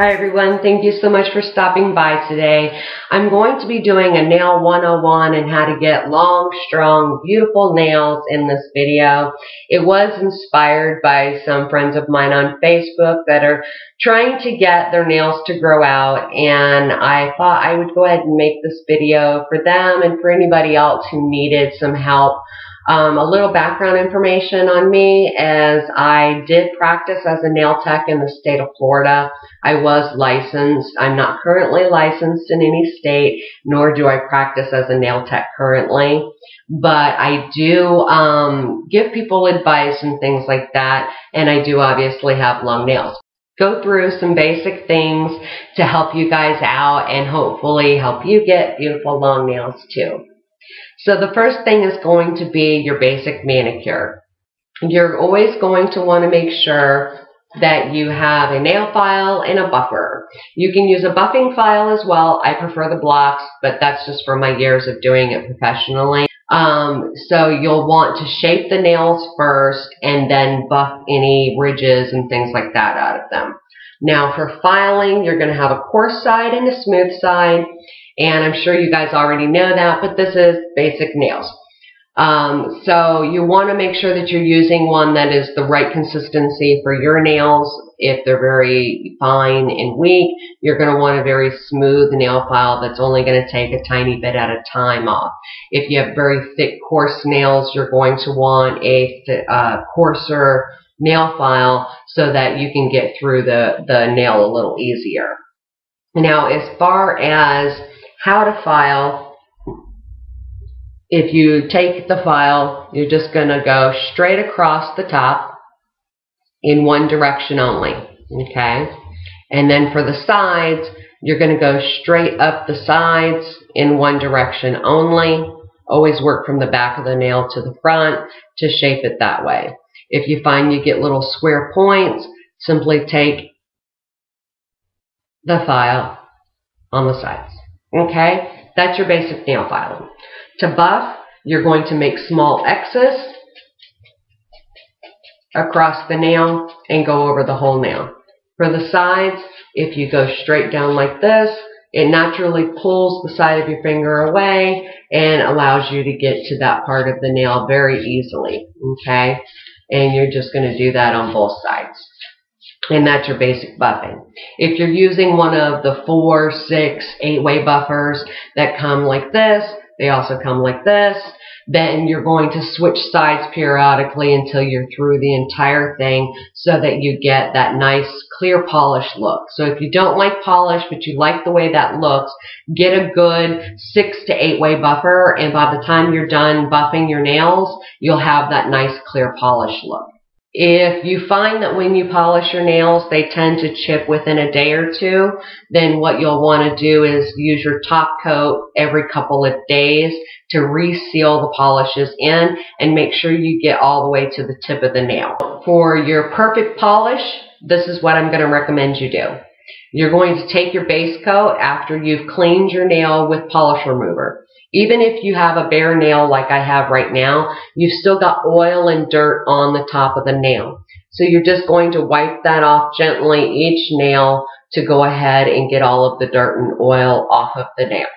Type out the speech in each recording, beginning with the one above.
Hi everyone, thank you so much for stopping by today. I'm going to be doing a nail 101 and how to get long, strong, beautiful nails in this video. It was inspired by some friends of mine on Facebook that are trying to get their nails to grow out, and I thought I would go ahead and make this video for them and for anybody else who needed some help. A little background information on me, as I did practice as a nail tech in the state of Florida. I was licensed. I'm not currently licensed in any state, nor do I practice as a nail tech currently. But I do give people advice and things like that, and I do obviously have long nails. Go through some basic things to help you guys out and hopefully help you get beautiful long nails too. So the first thing is going to be your basic manicure. You're always going to want to make sure that you have a nail file and a buffer. You can use a buffing file as well. I prefer the blocks, but that's just from my years of doing it professionally. So you'll want to shape the nails first and then buff any ridges and things like that out of them. Now for filing, you're going to have a coarse side and a smooth side. And I'm sure you guys already know that, but this is basic nails. So you want to make sure that you're using one that is the right consistency for your nails. If they're very fine and weak, you're going to want a very smooth nail file that's only going to take a tiny bit at a time off. If you have very thick, coarse nails, you're going to want a coarser nail file so that you can get through the nail a little easier. Now, as far as how to file, if you take the file, you're just going to go straight across the top in one direction only, okay? And then for the sides, you're going to go straight up the sides in one direction only. Always work from the back of the nail to the front to shape it that way. If you find you get little square points, simply take the file on the sides. Okay, that's your basic nail filing. To buff, you're going to make small X's across the nail and go over the whole nail. For the sides, if you go straight down like this, it naturally pulls the side of your finger away and allows you to get to that part of the nail very easily. Okay, and you're just going to do that on both sides. And that's your basic buffing. If you're using one of the 4, 6, 8-way buffers that come like this, they also come like this, then you're going to switch sides periodically until you're through the entire thing so that you get that nice clear polish look. So if you don't like polish but you like the way that looks, get a good 6 to 8-way buffer, and by the time you're done buffing your nails, you'll have that nice clear polish look. If you find that when you polish your nails they tend to chip within a day or two, then what you'll want to do is use your top coat every couple of days to reseal the polishes in and make sure you get all the way to the tip of the nail. For your perfect polish, this is what I'm going to recommend you do. You're going to take your base coat after you've cleaned your nail with polish remover. Even if you have a bare nail like I have right now, you've still got oil and dirt on the top of the nail. So you're just going to wipe that off gently each nail to go ahead and get all of the dirt and oil off of the nail.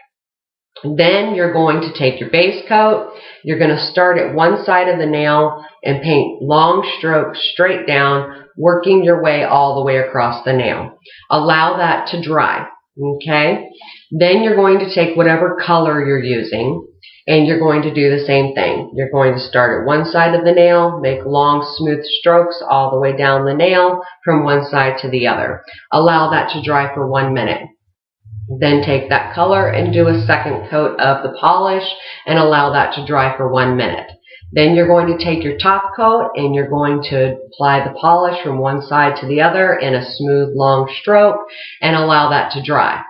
Then you're going to take your base coat. You're going to start at one side of the nail and paint long strokes straight down, working your way all the way across the nail. Allow that to dry. Okay? Then you're going to take whatever color you're using and you're going to do the same thing. You're going to start at one side of the nail, make long smooth strokes all the way down the nail from one side to the other. Allow that to dry for 1 minute. Then take that color and do a second coat of the polish and allow that to dry for 1 minute. Then you're going to take your top coat and you're going to apply the polish from one side to the other in a smooth long stroke and allow that to dry.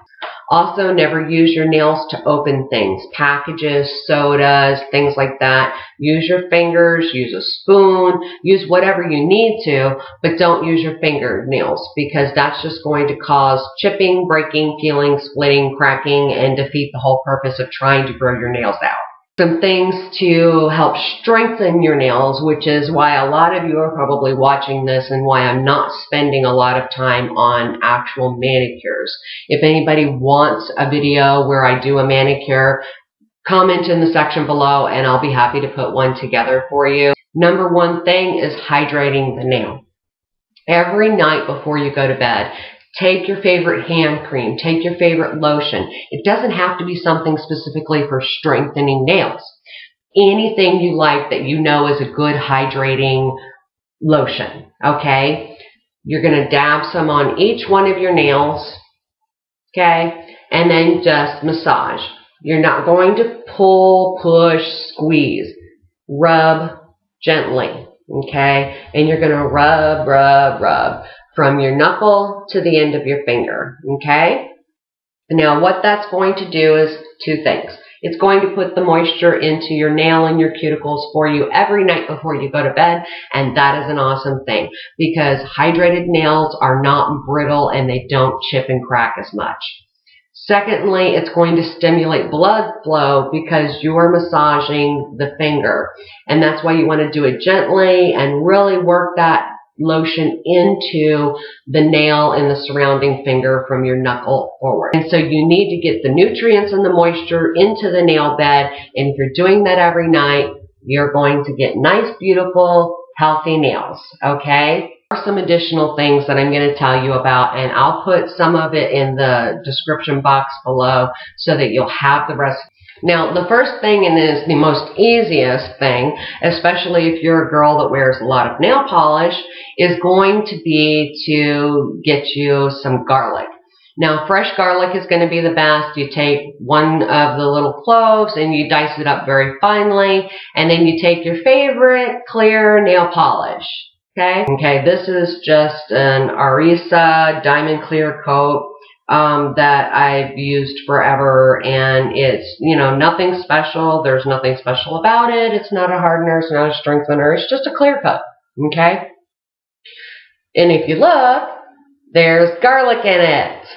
Also, never use your nails to open things, packages, sodas, things like that. Use your fingers, use a spoon, use whatever you need to, but don't use your fingernails because that's just going to cause chipping, breaking, peeling, splitting, cracking, and defeat the whole purpose of trying to grow your nails out. some things to help strengthen your nails, which is why a lot of you are probably watching this and why I'm not spending a lot of time on actual manicures. If anybody wants a video where I do a manicure, comment in the section below and I'll be happy to put one together for you. Number one thing is hydrating the nail. Every night before you go to bed, take your favorite hand cream, take your favorite lotion. It doesn't have to be something specifically for strengthening nails. Anything you like that you know is a good hydrating lotion, okay? You're going to dab some on each one of your nails, okay? And then just massage. You're not going to pull, push, squeeze. Rub gently, okay? And you're going to rub, rub, rub from your knuckle to the end of your finger, okay? Now what that's going to do is two things. It's going to put the moisture into your nail and your cuticles for you every night before you go to bed, and that is an awesome thing because hydrated nails are not brittle and they don't chip and crack as much. Secondly, it's going to stimulate blood flow because you're massaging the finger, and that's why you want to do it gently and really work that lotion into the nail and the surrounding finger from your knuckle forward. And so you need to get the nutrients and the moisture into the nail bed, and if you're doing that every night, you're going to get nice, beautiful, healthy nails, okay? There are some additional things that I'm going to tell you about, and I'll put some of it in the description box below so that you'll have the rest. Now, the first thing, and is the most easiest thing, especially if you're a girl that wears a lot of nail polish, is going to be to get you some garlic. Now, fresh garlic is going to be the best. You take one of the little cloves and you dice it up very finely, and then you take your favorite clear nail polish. Okay, this is just an Arisa Diamond Clear Coat that I've used forever, and it's, you know, nothing special. There's nothing special about it. It's not a hardener, it's not a strengthener, it's just a clear coat, okay? And if you look, there's garlic in it.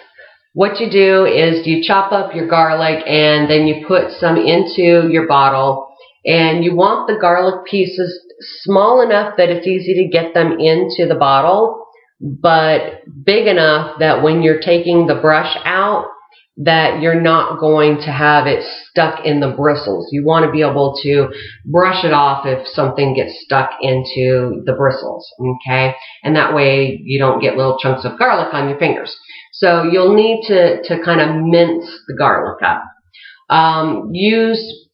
What you do is you chop up your garlic and then you put some into your bottle, and you want the garlic pieces small enough that it's easy to get them into the bottle, but big enough that when you're taking the brush out, that you're not going to have it stuck in the bristles. You want to be able to brush it off if something gets stuck into the bristles, okay? And that way you don't get little chunks of garlic on your fingers. So you'll need to kind of mince the garlic up. Use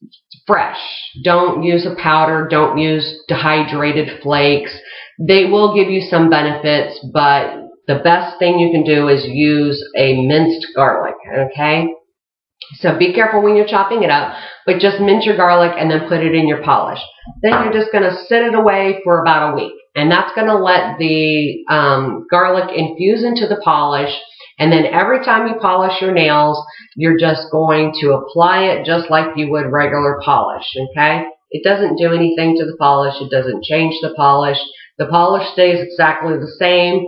fresh. Don't use a powder. Don't use dehydrated flakes. They will give you some benefits, but the best thing you can do is use a minced garlic, okay? So be careful when you're chopping it up, but just mince your garlic and then put it in your polish. Then you're just going to sit it away for about a week, and that's going to let the garlic infuse into the polish. And then every time you polish your nails, you're just going to apply it just like you would regular polish, okay? It doesn't do anything to the polish. It doesn't change the polish. The polish stays exactly the same.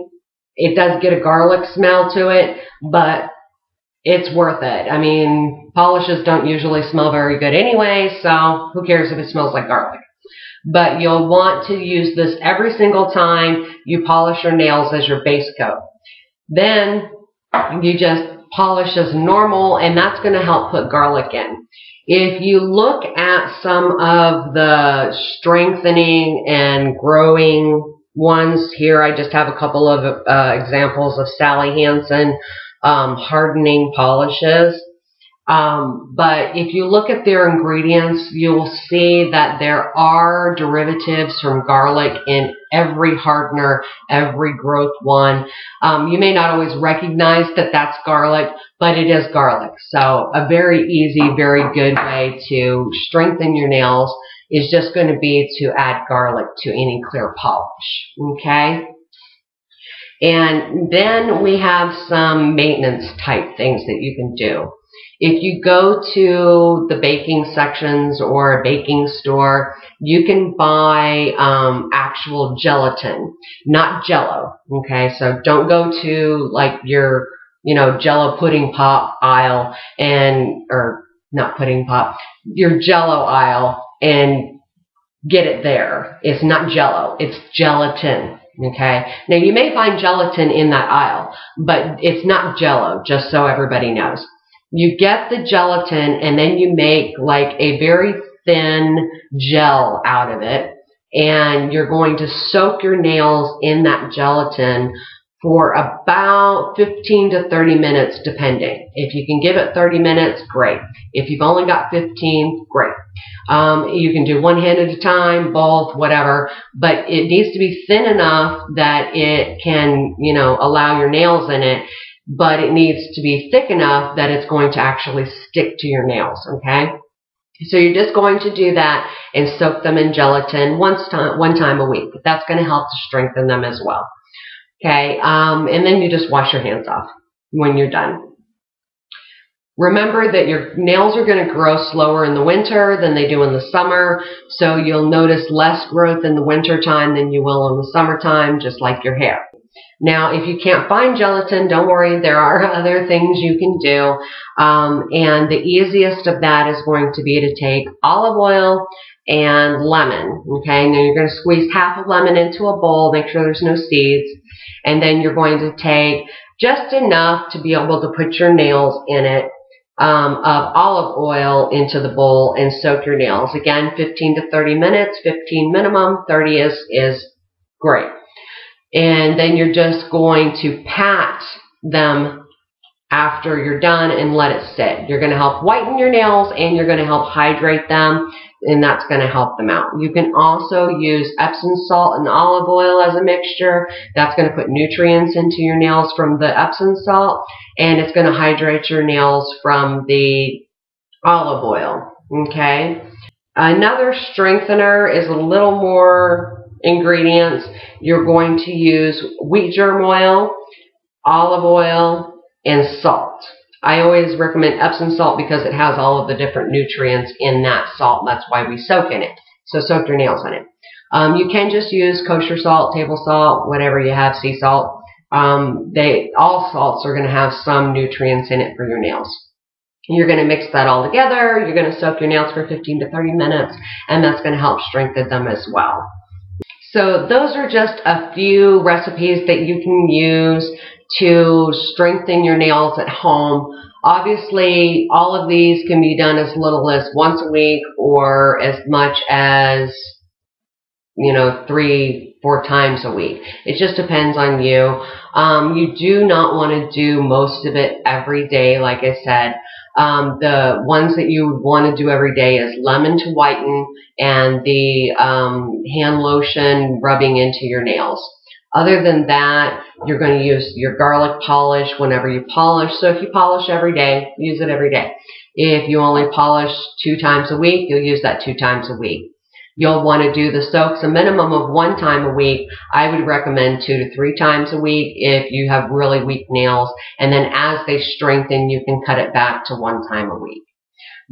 It does get a garlic smell to it, but it's worth it. I mean, polishes don't usually smell very good anyway, so who cares if it smells like garlic? But you'll want to use this every single time you polish your nails as your base coat. Then you just polish as normal, and that's going to help put garlic in. If you look at some of the strengthening and growing ones here, I just have a couple of examples of Sally Hansen hardening polishes. But if you look at their ingredients, you'll see that there are derivatives from garlic in every hardener, every growth one. You may not always recognize that that's garlic, but it is garlic. So a very easy, very good way to strengthen your nails is just going to be to add garlic to any clear polish, okay? And then we have some maintenance type things that you can do. If you go to the baking sections or a baking store, you can buy actual gelatin, not Jello, okay? So don't go to like your, Jello pudding pop aisle or not pudding pop, your Jello aisle and get it there. It's not Jello, it's gelatin. Okay, now you may find gelatin in that aisle, but it's not Jello, just so everybody knows. You get the gelatin and then you make like a very thin gel out of it, and you're going to soak your nails in that gelatin for about 15 to 30 minutes depending. If you can give it 30 minutes, great. If you've only got 15, great. You can do one hand at a time, both, whatever, but it needs to be thin enough that it can, you know, allow your nails in it, but it needs to be thick enough that it's going to actually stick to your nails, okay? So you're just going to do that and soak them in gelatin one time a week. That's going to help to strengthen them as well. Okay, and then you just wash your hands off when you're done. Remember that your nails are going to grow slower in the winter than they do in the summer, so you'll notice less growth in the winter time than you will in the summertime, just like your hair. Now, if you can't find gelatin, don't worry, there are other things you can do, and the easiest of that is going to be to take olive oil and lemon. Okay, now you're going to squeeze half a lemon into a bowl, make sure there's no seeds, and then you're going to take just enough to be able to put your nails in it, of olive oil into the bowl and soak your nails. Again, 15 to 30 minutes, 15 minimum, 30 is great. And then you're just going to pat them after you're done and let it sit. You're going to help whiten your nails and you're going to help hydrate them, and that's going to help them out. You can also use Epsom salt and olive oil as a mixture. That's going to put nutrients into your nails from the Epsom salt, and it's going to hydrate your nails from the olive oil. Okay. Another strengthener is a little more ingredients. You're going to use wheat germ oil, olive oil, and salt. I always recommend Epsom salt because it has all of the different nutrients in that salt. That's why we soak in it. So soak your nails in it. You can just use kosher salt, table salt, whatever you have, sea salt. All salts are going to have some nutrients in it for your nails. You're going to mix that all together. You're going to soak your nails for 15 to 30 minutes, and that's going to help strengthen them as well. So those are just a few recipes that you can use to strengthen your nails at home. Obviously, all of these can be done as little as once a week or as much as, you know, 3-4 times a week. It just depends on you. You do not want to do most of it every day, like I said. The ones that you would want to do every day is lemon to whiten and the hand lotion rubbing into your nails. Other than that, you're going to use your garlic polish whenever you polish. So if you polish every day, use it every day. If you only polish 2 times a week, you'll use that 2 times a week. You'll want to do the soaks a minimum of 1 time a week. I would recommend 2 to 3 times a week if you have really weak nails. And then as they strengthen, you can cut it back to 1 time a week.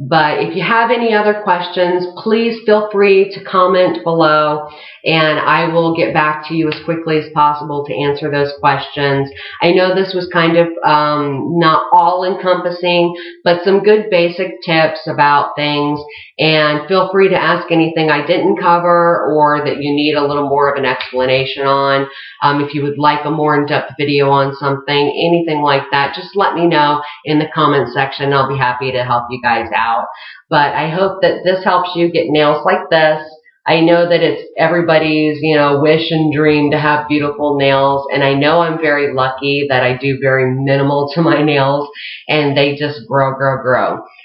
But if you have any other questions, please feel free to comment below, and I will get back to you as quickly as possible to answer those questions. I know this was kind of not all-encompassing, but some good basic tips about things, and feel free to ask anything I didn't cover or that you need a little more of an explanation on. If you would like a more in-depth video on something, anything like that, just let me know in the comment section. I'll be happy to help you guys out. But I hope that this helps you get nails like this. I know that it's everybody's, you know, wish and dream to have beautiful nails, and I know I'm very lucky that I do very minimal to my nails and they just grow.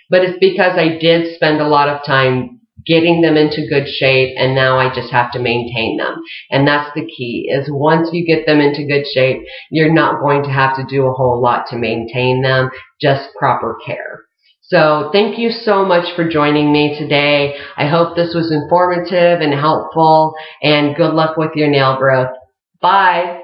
But it's because I did spend a lot of time getting them into good shape, and now I just have to maintain them. And that's the key, is once you get them into good shape, you're not going to have to do a whole lot to maintain them, just proper care. So thank you so much for joining me today. I hope this was informative and helpful, and good luck with your nail growth. Bye.